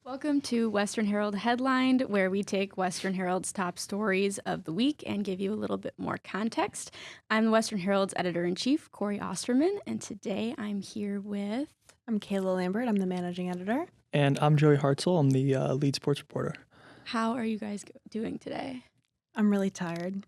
Welcome to Western Herald Headlined, where we take Western Herald's top stories of the week and give you a little bit more context. I'm the Western Herald's editor-in-chief, Cori, and today I'm here with... I'm Kayla Lambert. I'm the managing editor. And I'm Joey Hartzell. I'm the lead sports reporter. How are you guys doing today? I'm really tired.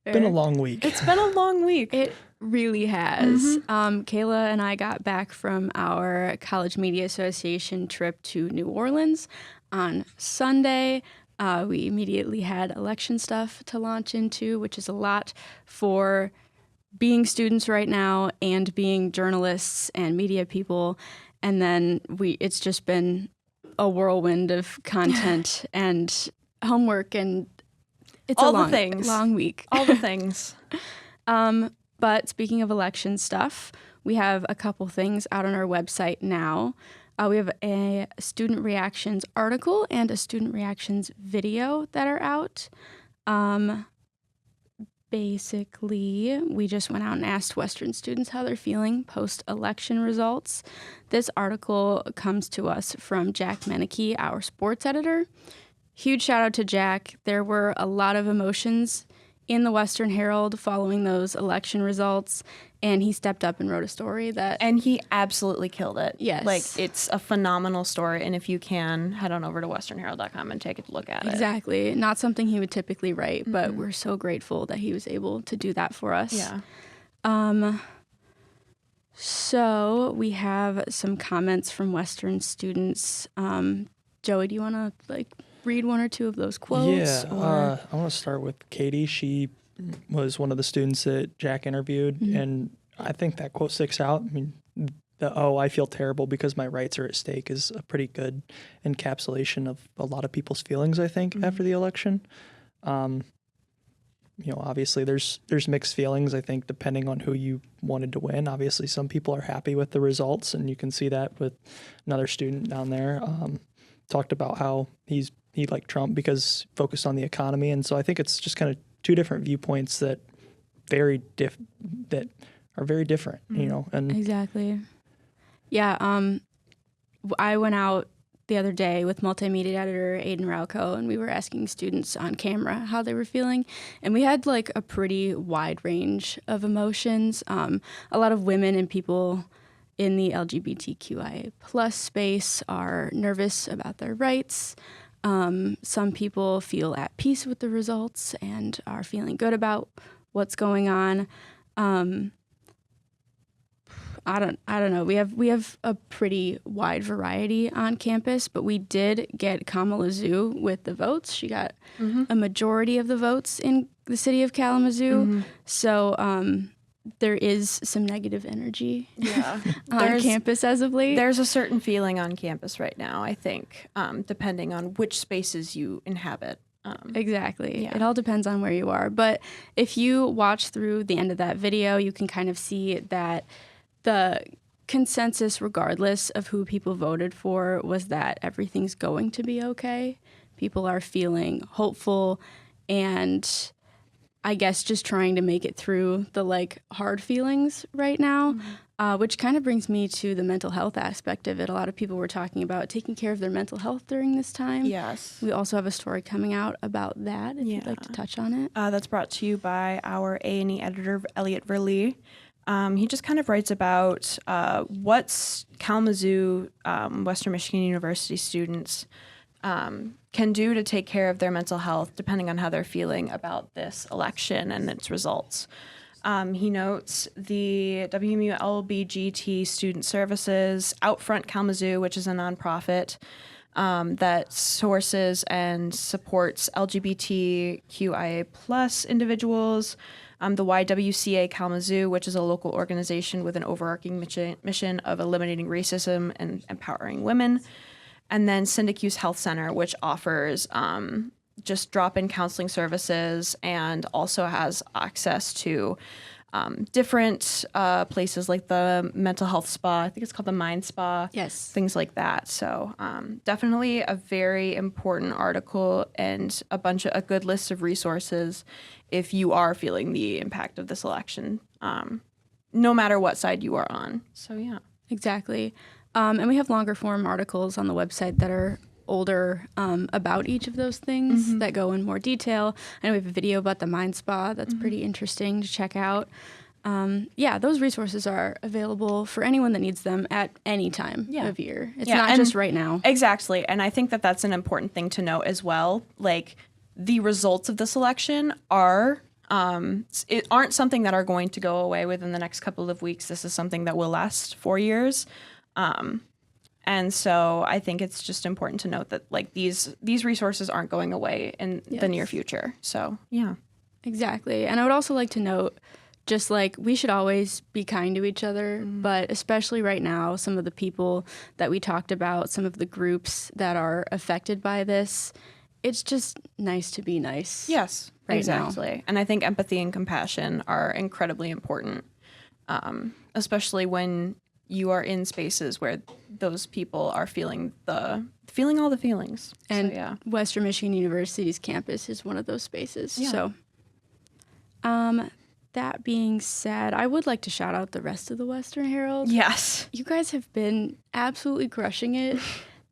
It's been a long week. It's been a long week. It really has. Kayla and I got back from our College Media Association trip to New Orleans on Sunday. We immediately had election stuff to launch into, which is a lot for being students right now and being journalists and media people. And then it's just been a whirlwind of content and homework, and it's all a long, the things. Long week. All the things. But speaking of election stuff, we have a couple things out on our website now. We have a student reactions article and a student reactions video that are out. Basically, we just went out and asked Western students how they're feeling post-election results. This article comes to us from Jack Mennicke, our sports editor. Huge shout out to Jack. There were a lot of emotions in the Western Herald following those election results, and he stepped up and wrote a story that... And he absolutely killed it. Yes. Like, it's a phenomenal story, and if you can, head on over to westernherald.com and take a look at it. Exactly. Not something he would typically write, but we're so grateful that he was able to do that for us. Yeah. So we have some comments from Western students. Joey, do you want to, read one or two of those quotes? Yeah, I want to start with Katie. She was one of the students that Jack interviewed, and I think that quote sticks out. I mean, I feel terrible because my rights are at stake is a pretty good encapsulation of a lot of people's feelings, I think, after the election. Obviously there's mixed feelings, I think, depending on who you wanted to win. Obviously, some people are happy with the results, and you can see that with another student down there. Talked about how he liked Trump because focused on the economy, and so I think it's just kind of two different viewpoints that are very different, And Exactly. Yeah. I went out the other day with multimedia editor Aidan Ralko, and we were asking students on camera how they were feeling, and we had a pretty wide range of emotions. A lot of women and people in the LGBTQIA plus space are nervous about their rights. Some people feel at peace with the results and are feeling good about what's going on. I don't know. We have a pretty wide variety on campus, but we did get Kalamazoo with the votes. She got a majority of the votes in the city of Kalamazoo. So there is some negative energy on campus as of late. There's a certain feeling on campus right now, I think, depending on which spaces you inhabit. Exactly. Yeah. It all depends on where you are. But if you watch through the end of that video, you can kind of see that the consensus, regardless of who people voted for, was that everything's going to be okay. People are feeling hopeful and I guess just trying to make it through the hard feelings right now, which kind of brings me to the mental health aspect of it. A lot of people were talking about taking care of their mental health during this time. Yes. We also have a story coming out about that, if you'd like to touch on it. That's brought to you by our A&E editor, Elliot Verlee. He just kind of writes about what Kalamazoo, Western Michigan University students can do to take care of their mental health, depending on how they're feeling about this election and its results. He notes the WMU-LBGT Student Services, Outfront Kalamazoo, which is a nonprofit that sources and supports LGBTQIA plus individuals, the YWCA Kalamazoo, which is a local organization with an overarching mission of eliminating racism and empowering women, and then Syndicuse Health Center, which offers just drop-in counseling services and also has access to different places like the mental health spa. I think it's called the Mind Spa. Yes. Things like that. So definitely a very important article and a good list of resources if you are feeling the impact of this election, no matter what side you are on. So, yeah. Exactly. And we have longer form articles on the website that are older about each of those things that go in more detail. And we have a video about the Mind Spa that's pretty interesting to check out. Those resources are available for anyone that needs them at any time of year. It's not just right now. Exactly. And I think that that's an important thing to note as well. Like, the results of this election aren't something that are going to go away within the next couple of weeks. This is something that will last 4 years. And so I think it's just important to note that, like, these resources aren't going away in the near future. So, yeah. Exactly. And I would also like to note, just like, we should always be kind to each other, but especially right now, some of the people that we talked about, some of the groups that are affected by this, it's just nice to be nice. Yes, right exactly. now. And I think empathy and compassion are incredibly important, especially when you are in spaces where those people are feeling all the feelings. And so, yeah. Western Michigan University's campus is one of those spaces. Yeah. So, that being said, I would like to shout out the rest of the Western Herald. Yes. You guys have been absolutely crushing it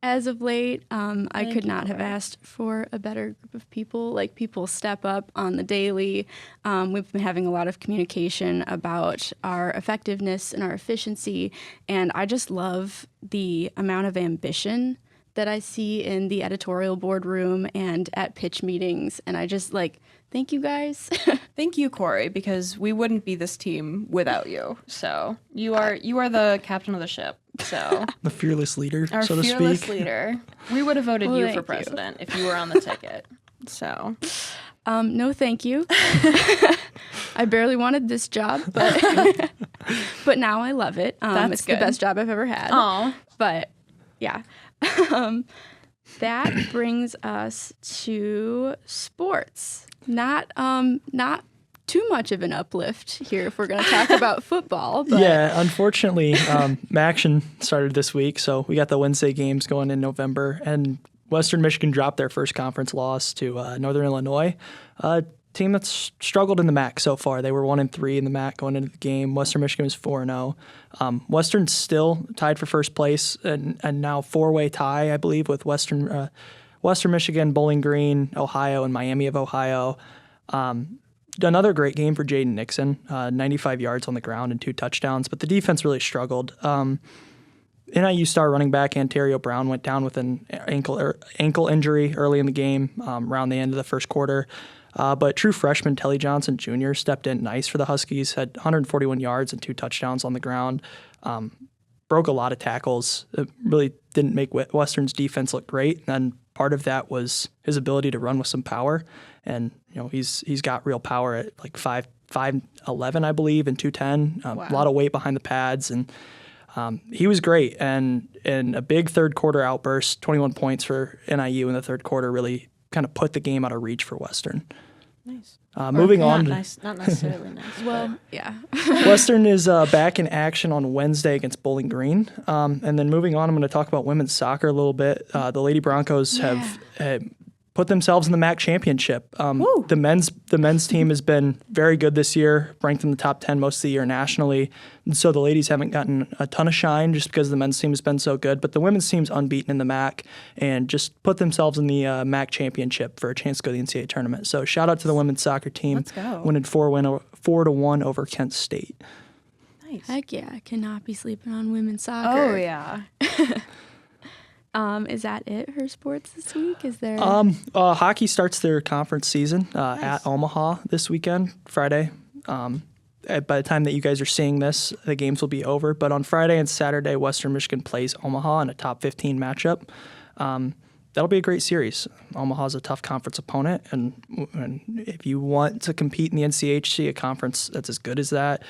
as of late. I could not have asked for a better group of people. Like, people step up on the daily. We've been having a lot of communication about our effectiveness and our efficiency. And I just love the amount of ambition that I see in the editorial boardroom and at pitch meetings. And I just, like, thank you guys. Thank you, Cori, because we wouldn't be this team without you. So you are the captain of the ship. So The fearless leader, our so to fearless speak. leader. We would have voted Well, you thank for you. president if you were on the ticket. So No, thank you. I barely wanted this job, but but now I love it. That's it's good. the best job I've ever had. Aw. But yeah. That brings us to sports. Not too much of an uplift here if we're going to talk about football. But Yeah, unfortunately, action started this week, so we got the Wednesday games going in November, and Western Michigan dropped their first conference loss to Northern Illinois, a team that's struggled in the MAC so far. They were 1-3 in the MAC going into the game. Western Michigan was 4-0. Western's still tied for first place, and now four-way tie, I believe, with Western Michigan, Bowling Green, Ohio, and Miami of Ohio. Another great game for Jaden Nixon, 95 yards on the ground and 2 touchdowns, but the defense really struggled. NIU star running back Ontario Brown went down with an ankle injury early in the game, around the end of the first quarter. But true freshman Telly Johnson Jr. stepped in nice for the Huskies, had 141 yards and 2 touchdowns on the ground. Broke a lot of tackles. It really didn't make Western's defense look great, and part of that was his ability to run with some power. And he's got real power at like 5'11", I believe, and 210. A lot of weight behind the pads, and he was great. And in a big third quarter outburst, 21 points for NIU in the third quarter really kind of put the game out of reach for Western. Nice. Moving on. Not necessarily nice. well, yeah. Western is back in action on Wednesday against Bowling Green. And then moving on, I'm going to talk about women's soccer a little bit. The Lady Broncos have put themselves in the MAC championship. The men's team has been very good this year, ranked in the top 10 most of the year nationally. And so the ladies haven't gotten a ton of shine just because the men's team has been so good. But the women's team's unbeaten in the MAC and just put themselves in the MAC championship for a chance to go to the NCAA tournament. So shout out to the women's soccer team. Let's go. Winning 4-1 over Kent State. Nice. Heck yeah, I cannot be sleeping on women's soccer. Oh yeah. Is that it for sports this week? Is there? Hockey starts their conference season at Omaha this weekend, Friday. By the time that you guys are seeing this, the games will be over. But on Friday and Saturday, Western Michigan plays Omaha in a top 15 matchup. That'll be a great series. Omaha's a tough conference opponent, and if you want to compete in the NCHC, a conference that's as good as that,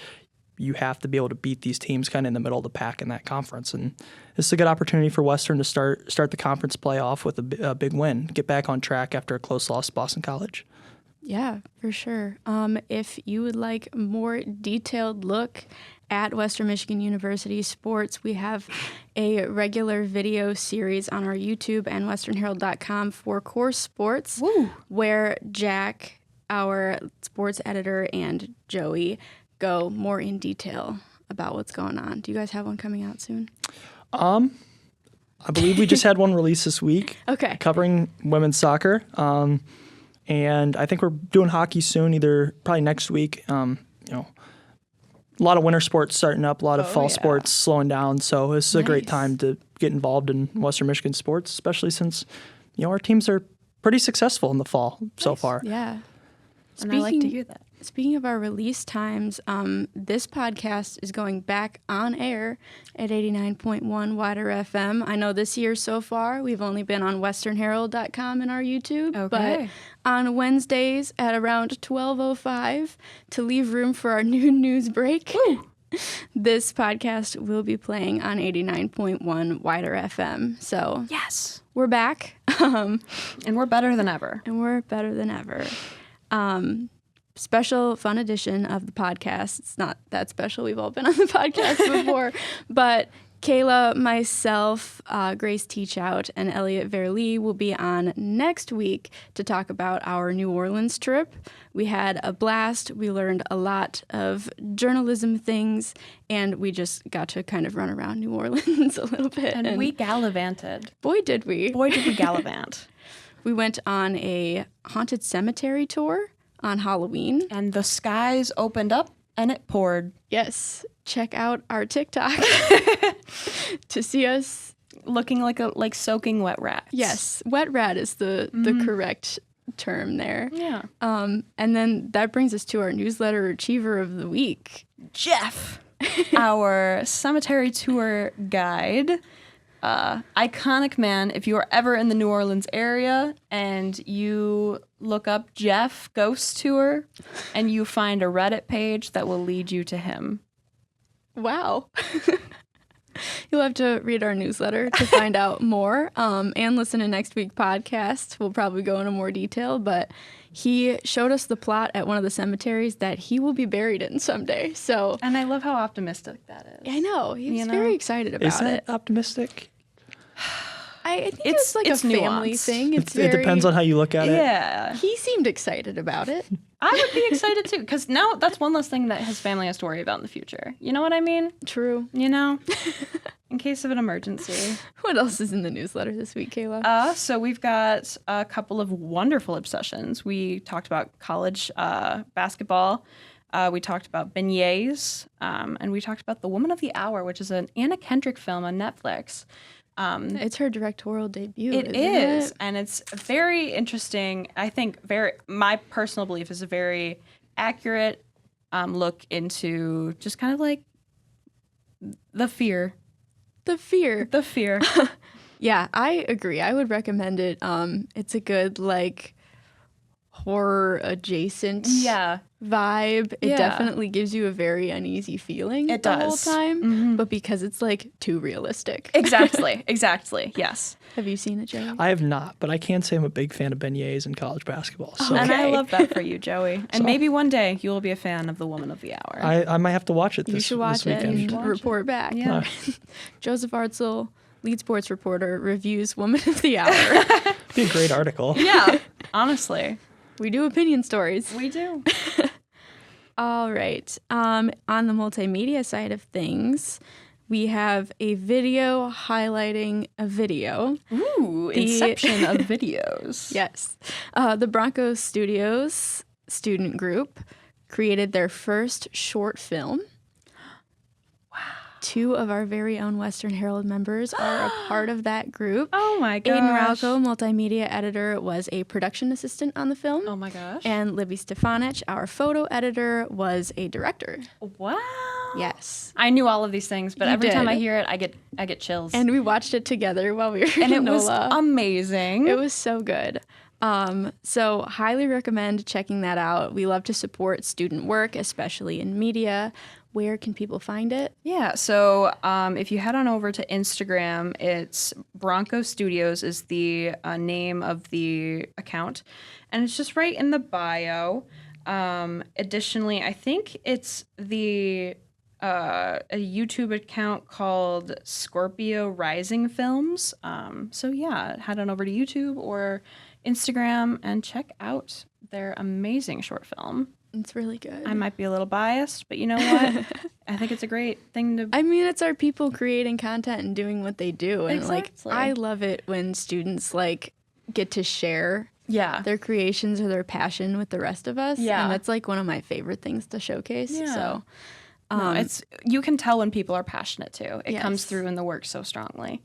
you have to be able to beat these teams kind of in the middle of the pack in that conference. And this is a good opportunity for Western to start the conference play off with a big win, get back on track after a close loss to Boston College. Yeah, for sure. If you would like a more detailed look at Western Michigan University sports, we have a regular video series on our YouTube and westernherald.com for core sports, where Jack, our sports editor, and Joey go more in detail about what's going on. Do you guys have one coming out soon? I believe we just had one release this week. Okay. Covering women's soccer. And I think we're doing hockey soon, probably next week. A lot of winter sports starting up, a lot of fall sports slowing down. So this is a great time to get involved in Western Michigan sports, especially since, our teams are pretty successful in the fall so far. Yeah. And I like to hear that. Speaking of our release times, this podcast is going back on air at 89.1 Wider FM. I know this year so far we've only been on westernherald.com and our YouTube, but on Wednesdays at around 12:05 to leave room for our noon news break, this podcast will be playing on 89.1 Wider FM. So Yes. we're back. And we're better than ever. Special fun edition of the podcast. It's not that special. We've all been on the podcast before. But Kayla, myself, Grace Teachout, and Elliot Verlee will be on next week to talk about our New Orleans trip. We had a blast. We learned a lot of journalism things, and we just got to kind of run around New Orleans a little bit. And we gallivanted. Boy, did we. Boy, did we gallivant. We went on a haunted cemetery tour on Halloween. And the skies opened up and it poured. Yes. Check out our TikTok to see us looking like soaking wet rats. Yes. Wet rat is the correct term there. Yeah. And then that brings us to our newsletter achiever of the week. Jeff, our cemetery tour guide. Iconic man. If you are ever in the New Orleans area and you look up Jeff Ghost Tour and you find a Reddit page that will lead you to him. Wow. You'll have to read our newsletter to find out more and listen to next week's podcast. We'll probably go into more detail, but he showed us the plot at one of the cemeteries that he will be buried in someday. So, and I love how optimistic that is. I know. He's very excited about it. Is that optimistic? I think it's like a family thing. It depends on how you look at it. Yeah. He seemed excited about it. I would be excited too, because now that's one less thing that his family has to worry about in the future. You know what I mean? True. In case of an emergency. What else is in the newsletter this week, Kayla? So we've got a couple of wonderful obsessions. We talked about college basketball. We talked about beignets. And we talked about The Woman of the Hour, which is an Anna Kendrick film on Netflix. It's her directorial debut. It is, and it's very interesting. I think my personal belief is a very accurate look into just kind of like the fear. Yeah, I agree. I would recommend it. It's a good horror adjacent vibe. It definitely gives you a very uneasy feeling the whole time, but because it's too realistic. Exactly, yes. Have you seen it, Joey? I have not, but I can say I'm a big fan of beignets in college basketball. So. And I love that for you, Joey. And maybe one day you will be a fan of The Woman of the Hour. I might have to watch it this weekend. You should watch it and report back. Yeah. Joseph Hartzell, lead sports reporter, reviews Woman of the Hour. It'd be a great article. Yeah, honestly. We do opinion stories. We do. All right. On the multimedia side of things, we have a video highlighting a video. Ooh, inception of videos. Yes. The Broncos Studios student group created their first short film. Wow. 2 of our very own Western Herald members are a part of that group. Oh my gosh. Aidan Ralko, multimedia editor, was a production assistant on the film. Oh my gosh. And Libby Stefanich, our photo editor, was a director. Wow. Yes. I knew all of these things, but every time I hear it, I get chills. And we watched it together while we were and in it was NOLA. amazing. It was so good. So highly recommend checking that out. We love to support student work, especially in media. Where can people find it? Yeah, so if you head on over to Instagram, it's Bronco Studios is the name of the account, and it's just right in the bio. Additionally, I think it's a YouTube account called Scorpio Rising Films. So yeah, head on over to YouTube or Instagram and check out their amazing short film. It's really good. I might be a little biased, but you know what? I think it's a great thing to. I mean, it's our people creating content and doing what they do. And Exactly. I love it when students get to share their creations or their passion with the rest of us. Yeah. And that's one of my favorite things to showcase. Yeah. So No, you can tell when people are passionate too. It comes Yes. through in the work so strongly.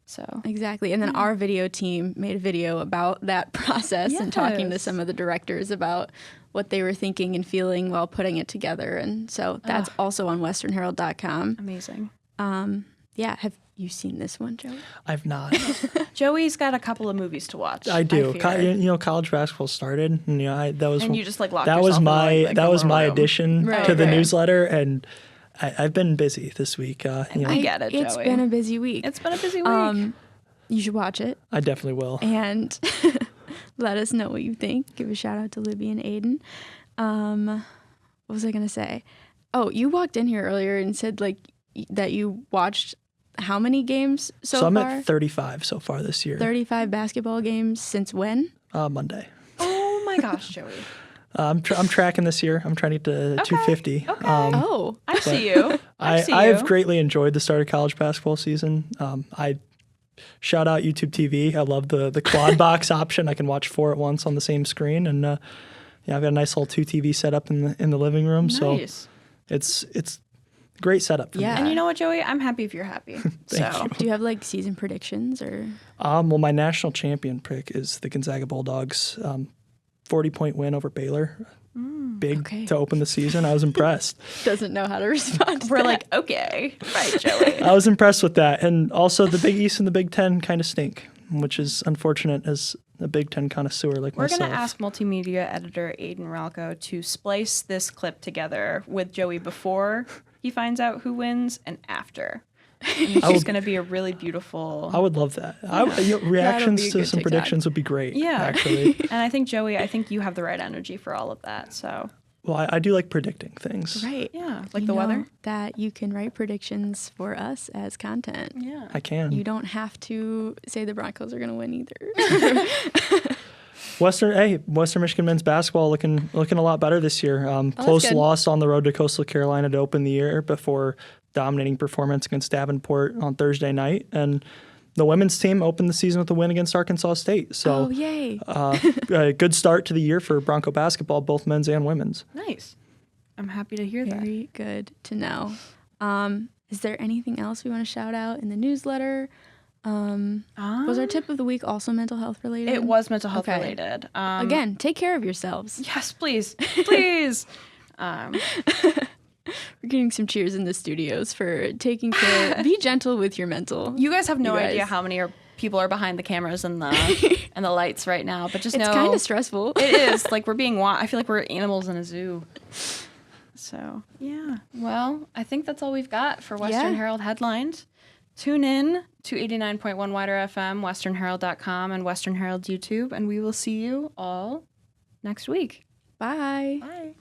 So exactly. And then our video team made a video about that process and talking to Yes. some of the directors about what they were thinking and feeling while putting it together. And so that's also on westernherald.com. amazing. Have you seen this one, Joey? I've not. Joey's got a couple of movies to watch. I do. fear. College basketball started, and that was And you just locked that yourself was in, my like, that a was little my room. addition Right, to the right. newsletter, and I've been busy this week. I get it, It's Joey. been a busy week. It's been a busy week. You should watch it I definitely will. and let us know what you think. Give a shout out to Libby and Aidan. What was I going to say? Oh, you walked in here earlier and said that you watched how many games so I'm far? at 35 so far this year. 35 basketball games since when? Monday. Oh my gosh, Joey. I'm tracking this year. I'm trying to get to 250. Okay. I see you. I see you. I've greatly enjoyed the start of college basketball season. I shout out YouTube TV. I love the quad box option. I can watch 4 at once on the same screen, and I've got a nice little 2 TV setup in the living room. Nice. So it's a great setup for me. Yeah. And you know what, Joey? I'm happy if you're happy. So Do you have season predictions or? Well, my national champion pick is the Gonzaga Bulldogs. 40-point win over Baylor. Big Okay. to open the season. I was impressed. Doesn't know how to respond. To we're that. like, okay, right, Joey. I was impressed with that. And also the Big East and the Big Ten kind of stink, which is unfortunate as a Big Ten connoisseur like We're myself. going to ask multimedia editor Aidan Ralko to splice this clip together with Joey before he finds out who wins and after. And it's just going to be a really beautiful. I would love that. Reactions be a to good some TikTok. predictions would be great. Yeah. Actually. And I think, Joey, you have the right energy for all of that. So, Well, I do like predicting things. Right. yeah, like You the know weather. that you can write predictions for us as content. Yeah. I can. You don't have to say the Broncos are going to win either. Western Michigan men's basketball looking a lot better this year. Close good. loss on the road to Coastal Carolina to open the year before dominating performance against Davenport on Thursday night. And the women's team opened the season with a win against Arkansas State. So Oh, yay. a good start to the year for Bronco basketball, both men's and women's. Nice. I'm happy to hear that. Very good to know. Is there anything else we want to shout out in the newsletter? Was our tip of the week also mental health related? It was mental health Okay. related. Again, take care of yourselves. Yes, please. Please. We're getting some cheers in the studios for taking care. Be gentle with your mental. You guys have no You guys. idea how many people are behind the cameras and the and the lights right now, but just It's know kind of stressful. it is like we're being I feel like we're animals in a zoo. So yeah. Well, I think that's all we've got for Western Yeah. Herald headlines. Tune in to 89.1 Wider FM, westernherald.com, and Western Herald's YouTube, and we will see you all next week. Bye. Bye.